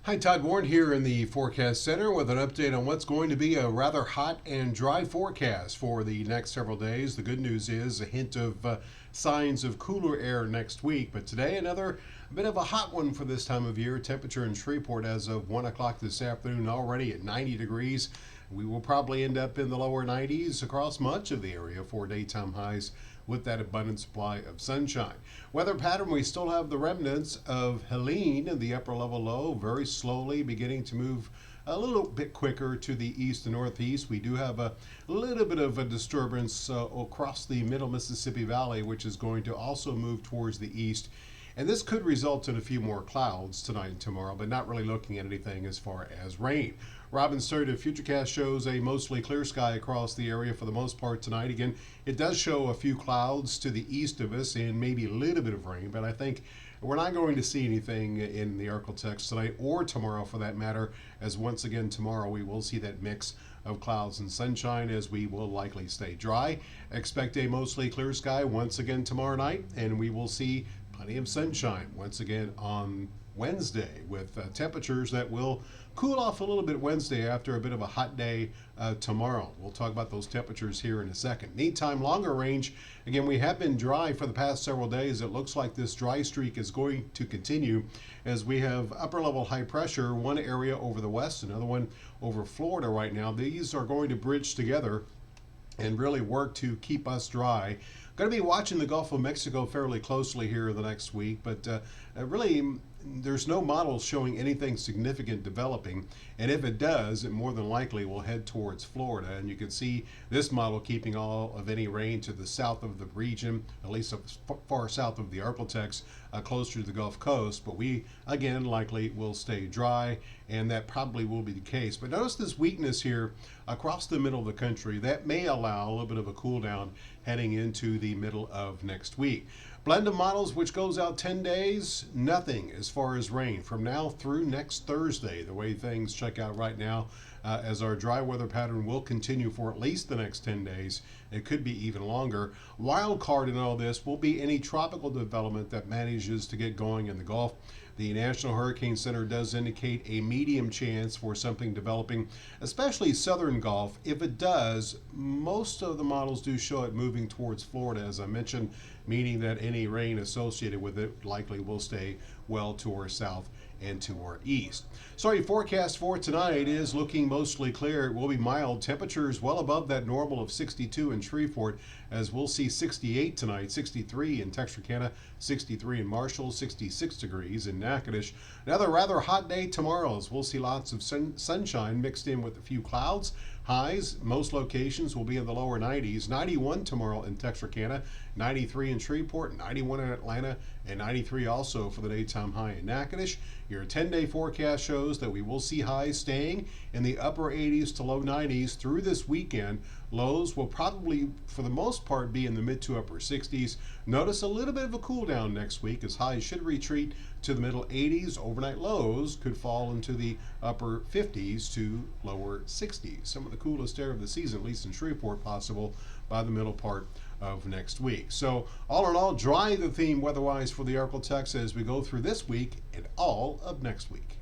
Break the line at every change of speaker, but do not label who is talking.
Hi, Todd Warren here in the Forecast Center with an update on what's going to be a rather hot and dry forecast for the next several days. The good news is a hint of signs of cooler air next week, but today another bit of a hot one for this time of year. Temperature in Shreveport as of 1 o'clock this afternoon already at 90 degrees. We will probably end up in the lower 90s across much of the area for daytime highs with that abundant supply of sunshine. Weather pattern, we still have the remnants of Helene, the upper level low, very slowly beginning to move a little bit quicker to the east and northeast. We do have a little bit of a disturbance across the middle Mississippi Valley, which is going to also move towards the east. And this could result in a few more clouds tonight and tomorrow, but not really looking at anything as far as rain. Robin's Third Futurecast shows a mostly clear sky across the area for the most part tonight. Again, it does show a few clouds to the east of us and maybe a little bit of rain, but I think we're not going to see anything in the ArkLaTex tonight or tomorrow for that matter, as once again tomorrow we will see that mix of clouds and sunshine as we will likely stay dry. Expect a mostly clear sky once again tomorrow night, and we will see plenty of sunshine once again on Wednesday with temperatures that will cool off a little bit Wednesday after a bit of a hot day tomorrow. We'll talk about those temperatures here in a second. Meantime, longer range, again, we have been dry for the past several days. It looks like this dry streak is going to continue as we have upper level high pressure, one area over the west, another one over Florida right now. These are going to bridge together and really work to keep us dry. Going to be watching the Gulf of Mexico fairly closely here the next week, but really there's no models showing anything significant developing, and if it does, it more than likely will head towards Florida. And you can see this model keeping all of any rain to the south of the region, at least far south of the ArkLaTex, closer to the Gulf Coast. But we again likely will stay dry, and that probably will be the case. But notice this weakness here across the middle of the country that may allow a little bit of a cool down heading into the middle of next week. Blend of models which goes out 10 days, nothing as far as rain from now through next Thursday, the way things check out right now, as our dry weather pattern will continue for at least the next 10 days. It could be even longer. Wild card in all this will be any tropical development that manages to get going in the Gulf. The National Hurricane Center does indicate a medium chance for something developing, especially southern Gulf. If it does, most of the models do show it moving towards Florida, as I mentioned, meaning that any rain associated with it likely will stay well to our south and to our east. So your forecast for tonight is looking mostly clear. It will be mild. Temperatures well above that normal of 62 in Shreveport, as we'll see 68 tonight, 63 in Texarkana, 63 in Marshall, 66 degrees in Natchitoches. Another rather hot day tomorrow, as we'll see lots of sunshine mixed in with a few clouds. Highs, most locations will be in the lower 90s. 91 tomorrow in Texarkana, 93 in Shreveport, 91 in Atlanta, and 93 also for the daytime high in Natchitoches. Your 10-day forecast shows that we will see highs staying in the upper 80s to low 90s through this weekend. Lows will probably, for the most part, be in the mid to upper 60s. Notice a little bit of a cool down next week as highs should retreat to the middle 80s. Overnight lows could fall into the upper 50s to lower 60s. Some of the coolest air of the season, at least in Shreveport, possible by the middle part of next week. So all in all, dry the theme weather-wise for the ArkLaTex as we go through this week and all of next week.